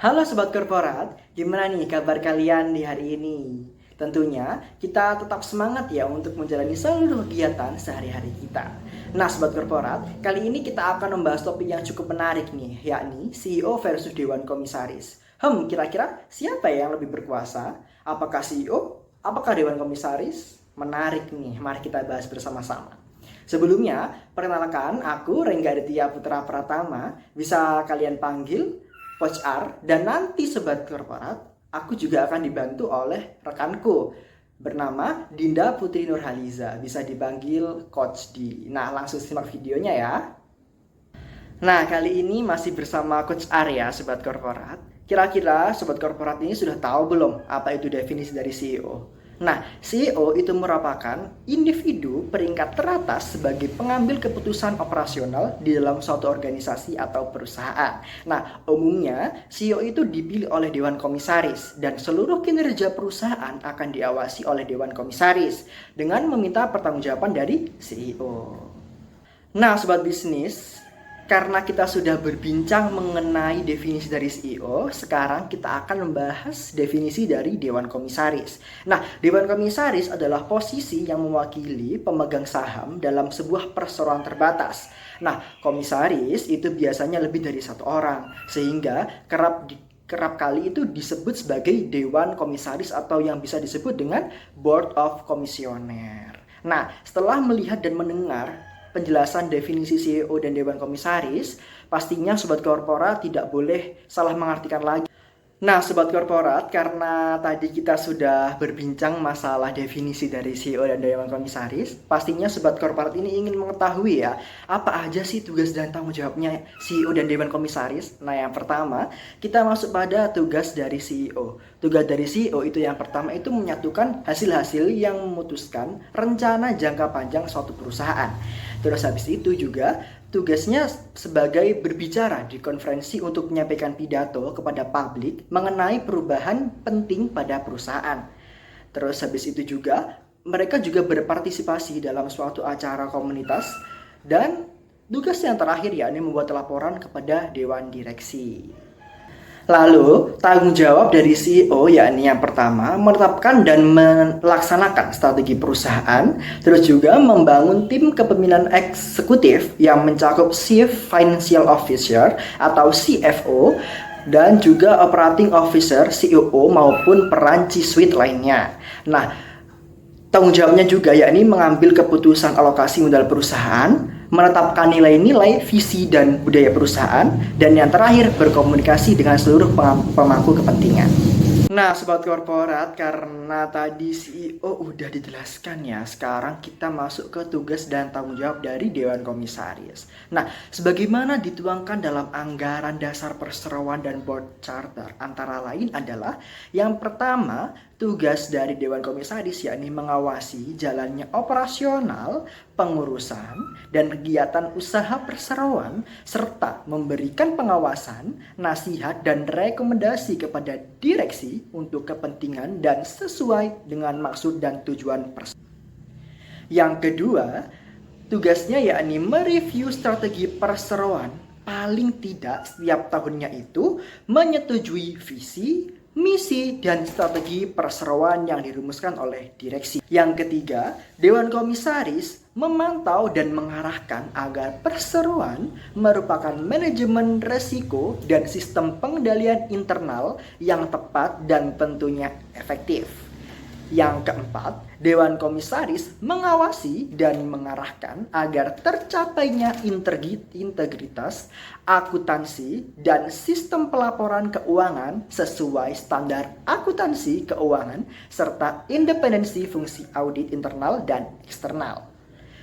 Halo Sobat Korporat, gimana nih kabar kalian di hari ini? Tentunya kita tetap semangat ya untuk menjalani seluruh kegiatan sehari-hari kita. Nah Sobat Korporat, kali ini kita akan membahas topik yang cukup menarik nih, yakni CEO versus Dewan Komisaris. Kira-kira siapa yang lebih berkuasa? Apakah CEO? Apakah Dewan Komisaris? Menarik nih, mari kita bahas bersama-sama. Sebelumnya, perkenalkan aku Rengga Aditya Putra Pratama, bisa kalian panggil Coach R, dan nanti Sobat Korporat, aku juga akan dibantu oleh rekanku bernama Dinda Putri Nurhaliza, bisa dipanggil Coach D. Nah, langsung simak videonya ya. Nah, kali ini masih bersama Coach R ya, Sobat Korporat. Kira-kira Sobat Korporat ini sudah tahu belum apa itu definisi dari CEO? Nah, CEO itu merupakan individu peringkat teratas sebagai pengambil keputusan operasional di dalam suatu organisasi atau perusahaan. Nah, umumnya CEO itu dipilih oleh Dewan Komisaris dan seluruh kinerja perusahaan akan diawasi oleh Dewan Komisaris dengan meminta pertanggungjawaban dari CEO. Nah, Sobat Bisnis, karena kita sudah berbincang mengenai definisi dari CEO, sekarang kita akan membahas definisi dari Dewan Komisaris. Nah, Dewan Komisaris adalah posisi yang mewakili pemegang saham dalam sebuah perseroan terbatas. Nah, komisaris itu biasanya lebih dari satu orang, sehingga kerap kali itu disebut sebagai Dewan Komisaris atau yang bisa disebut dengan Board of Commissioner. Nah, setelah melihat dan mendengar penjelasan definisi CEO dan Dewan Komisaris, pastinya Sobat Korporat tidak boleh salah mengartikan lagi. Nah, Sobat Korporat, karena tadi kita sudah berbincang masalah definisi dari CEO dan Dewan Komisaris, pastinya Sobat Korporat ini ingin mengetahui ya, apa aja sih tugas dan tanggung jawabnya CEO dan Dewan Komisaris? Nah, yang pertama, kita masuk pada tugas dari CEO. Tugas dari CEO itu yang pertama itu menyatukan hasil-hasil yang memutuskan rencana jangka panjang suatu perusahaan. Terus habis itu juga tugasnya sebagai berbicara di konferensi untuk menyampaikan pidato kepada publik mengenai perubahan penting pada perusahaan. Terus habis itu juga mereka juga berpartisipasi dalam suatu acara komunitas, dan tugas yang terakhir yakni membuat laporan kepada Dewan Direksi. Lalu, tanggung jawab dari CEO yakni yang pertama menetapkan dan melaksanakan strategi perusahaan, terus juga membangun tim kepemimpinan eksekutif yang mencakup Chief Financial Officer atau CFO dan juga Operating Officer CEO maupun peran C-suite lainnya. Nah, tanggung jawabnya juga yakni mengambil keputusan alokasi modal perusahaan, menetapkan nilai-nilai, visi, dan budaya perusahaan, dan yang terakhir berkomunikasi dengan seluruh pemangku kepentingan. Nah, Sobat Korporat, karena tadi CEO udah dijelaskan ya, sekarang kita masuk ke tugas dan tanggung jawab dari Dewan Komisaris. Nah, sebagaimana dituangkan dalam anggaran dasar perseroan dan board charter, antara lain adalah yang pertama, tugas dari Dewan Komisaris yakni mengawasi jalannya operasional, pengurusan, dan kegiatan usaha perseroan, serta memberikan pengawasan, nasihat, dan rekomendasi kepada direksi untuk kepentingan dan sesuai dengan maksud dan tujuan perseroan. Yang kedua, tugasnya yakni mereview strategi perseroan, paling tidak setiap tahunnya itu menyetujui visi, misi, dan strategi perseroan yang dirumuskan oleh direksi. Yang ketiga, Dewan Komisaris memantau dan mengarahkan agar perseroan merupakan manajemen resiko dan sistem pengendalian internal yang tepat dan tentunya efektif. Yang keempat, Dewan Komisaris mengawasi dan mengarahkan agar tercapainya integritas, akuntansi, dan sistem pelaporan keuangan sesuai standar akuntansi keuangan serta independensi fungsi audit internal dan eksternal.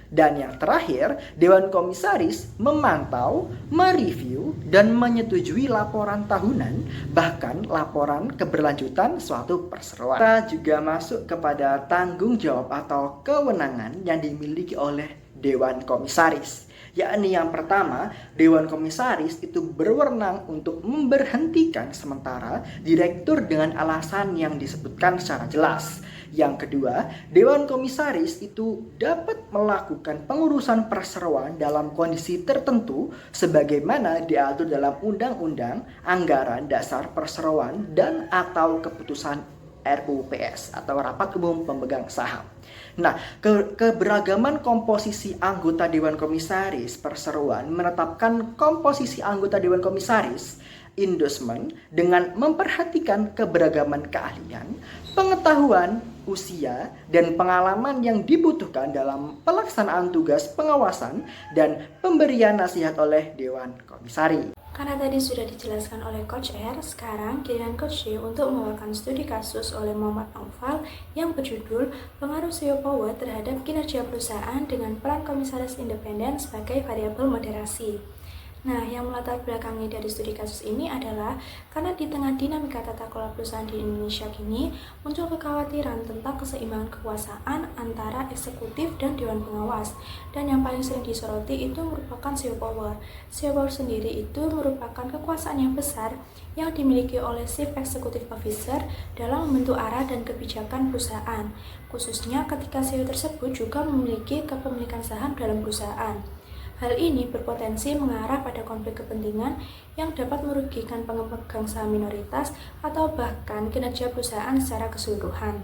Dan yang terakhir, Dewan Komisaris memantau, mereview, dan menyetujui laporan tahunan, bahkan laporan keberlanjutan suatu perseroan. Kita juga masuk kepada tanggung jawab atau kewenangan yang dimiliki oleh Dewan Komisaris, yakni yang pertama, Dewan Komisaris itu berwenang untuk memberhentikan sementara direktur dengan alasan yang disebutkan secara jelas. Yang kedua, Dewan Komisaris itu dapat melakukan pengurusan perseroan dalam kondisi tertentu sebagaimana diatur dalam Undang-Undang Anggaran Dasar Perseroan dan atau keputusan RUPS atau Rapat Umum Pemegang Saham. Nah, keberagaman komposisi anggota Dewan Komisaris Perseroan menetapkan komposisi anggota Dewan Komisaris endorsement dengan memperhatikan keberagaman keahlian, pengetahuan, usia, dan pengalaman yang dibutuhkan dalam pelaksanaan tugas pengawasan dan pemberian nasihat oleh Dewan Komisaris. Karena tadi sudah dijelaskan oleh Coach R, sekarang giliran Coach C untuk membawakan studi kasus oleh Muhammad Naufal yang berjudul Pengaruh CEO Power terhadap kinerja perusahaan dengan peran komisaris independen sebagai variabel moderasi. Nah, yang melatar belakangi dari studi kasus ini adalah karena di tengah dinamika tata kelola perusahaan di Indonesia kini muncul kekhawatiran tentang keseimbangan kekuasaan antara eksekutif dan dewan pengawas. Dan yang paling sering disoroti itu merupakan CEO Power. CEO Power sendiri itu merupakan kekuasaan yang besar yang dimiliki oleh Chief Executive Officer dalam membentuk arah dan kebijakan perusahaan, khususnya ketika CEO tersebut juga memiliki kepemilikan saham dalam perusahaan. Hal ini berpotensi mengarah pada konflik kepentingan yang dapat merugikan pemegang saham minoritas atau bahkan kinerja perusahaan secara keseluruhan.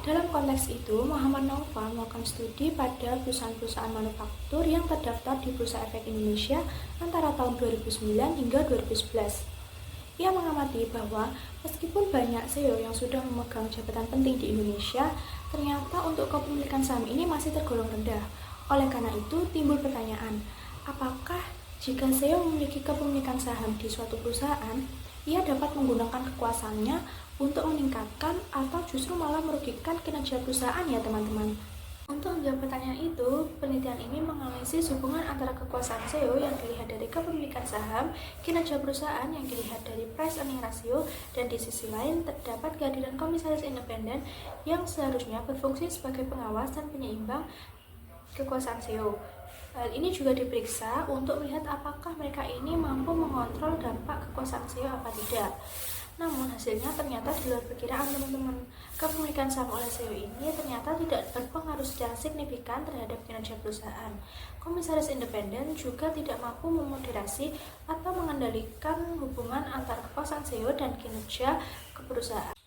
Dalam konteks itu, Muhammad Naufal melakukan studi pada perusahaan-perusahaan manufaktur yang terdaftar di Bursa Efek Indonesia antara tahun 2009 hingga 2011. Ia mengamati bahwa meskipun banyak CEO yang sudah memegang jabatan penting di Indonesia, ternyata untuk kepemilikan saham ini masih tergolong rendah. Oleh karena itu, timbul pertanyaan, apakah jika CEO memiliki kepemilikan saham di suatu perusahaan, ia dapat menggunakan kekuasaannya untuk meningkatkan atau justru malah merugikan kinerja perusahaan ya teman-teman? Untuk menjawab pertanyaan itu, penelitian ini menganalisis hubungan antara kekuasaan CEO yang dilihat dari kepemilikan saham, kinerja perusahaan yang dilihat dari price earning ratio, dan di sisi lain terdapat kehadiran komisaris independen yang seharusnya berfungsi sebagai pengawas dan penyeimbang kekuasaan CEO. Hal ini juga diperiksa untuk melihat apakah mereka ini mampu mengontrol dampak kekuasaan CEO apa tidak. Namun hasilnya ternyata di luar perkiraan teman-teman. Kepemilikan saham oleh CEO ini ternyata tidak berpengaruh secara signifikan terhadap kinerja perusahaan. Komisaris independen juga tidak mampu memoderasi atau mengendalikan hubungan antara kekuasaan CEO dan kinerja perusahaan.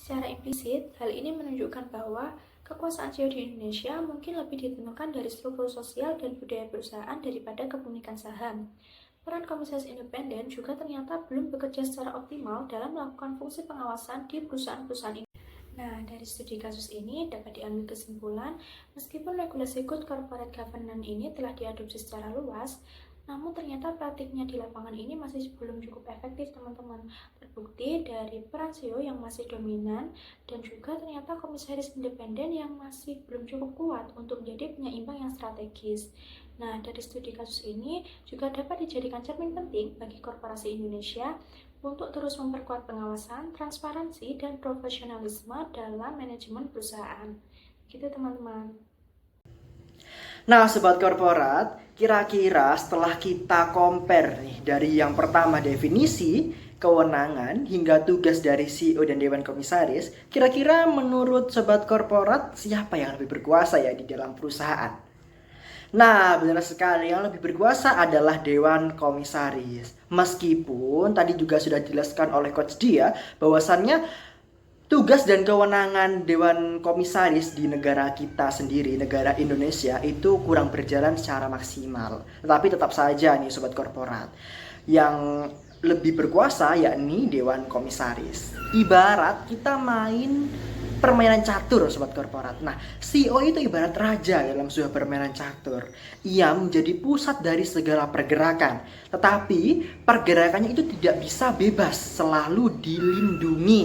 Secara implisit, hal ini menunjukkan bahwa kekuasaan CEO di Indonesia mungkin lebih ditentukan dari struktur sosial dan budaya perusahaan daripada kepemilikan saham. Peran komisaris independen juga ternyata belum bekerja secara optimal dalam melakukan fungsi pengawasan di perusahaan-perusahaan ini. Nah, dari studi kasus ini dapat diambil kesimpulan, meskipun regulasi Good Corporate Governance ini telah diadopsi secara luas, namun ternyata praktiknya di lapangan ini masih belum cukup efektif teman-teman. Terbukti dari peran CEO yang masih dominan dan juga ternyata komisaris independen yang masih belum cukup kuat untuk menjadi penyeimbang yang strategis. Nah, dari studi kasus ini juga dapat dijadikan cermin penting bagi korporasi Indonesia untuk terus memperkuat pengawasan, transparansi, dan profesionalisme dalam manajemen perusahaan. Gitu teman-teman. Nah, sobat korporat, kira-kira setelah kita compare nih dari yang pertama definisi, kewenangan, hingga tugas dari CEO dan Dewan Komisaris, kira-kira menurut sobat korporat siapa yang lebih berkuasa ya di dalam perusahaan? Nah, benar sekali, yang lebih berkuasa adalah Dewan Komisaris. Meskipun tadi juga sudah dijelaskan oleh Coach Dia bahwasannya tugas dan kewenangan Dewan Komisaris di negara kita sendiri, negara Indonesia, itu kurang berjalan secara maksimal. Tetapi tetap saja nih sobat korporat, yang lebih berkuasa yakni Dewan Komisaris. Ibarat kita main permainan catur sobat korporat. Nah, CEO itu ibarat raja dalam sebuah permainan catur. Ia menjadi pusat dari segala pergerakan. Tetapi pergerakannya itu tidak bisa bebas, selalu dilindungi.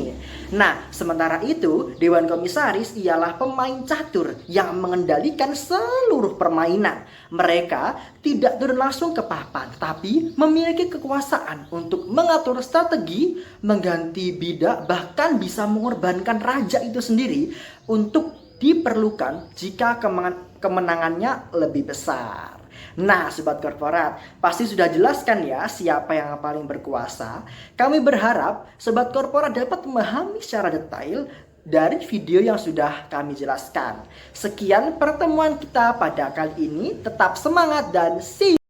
Nah, sementara itu Dewan Komisaris ialah pemain catur yang mengendalikan seluruh permainan. Mereka tidak turun langsung ke papan, tapi memiliki kekuasaan untuk mengatur strategi, mengganti bidak, bahkan bisa mengorbankan raja itu sendiri untuk diperlukan jika kemenangannya lebih besar. Nah, sobat korporat, pasti sudah jelaskan ya siapa yang paling berkuasa. Kami berharap sobat korporat dapat memahami secara detail dari video yang sudah kami jelaskan. Sekian pertemuan kita pada kali ini. Tetap semangat dan see you.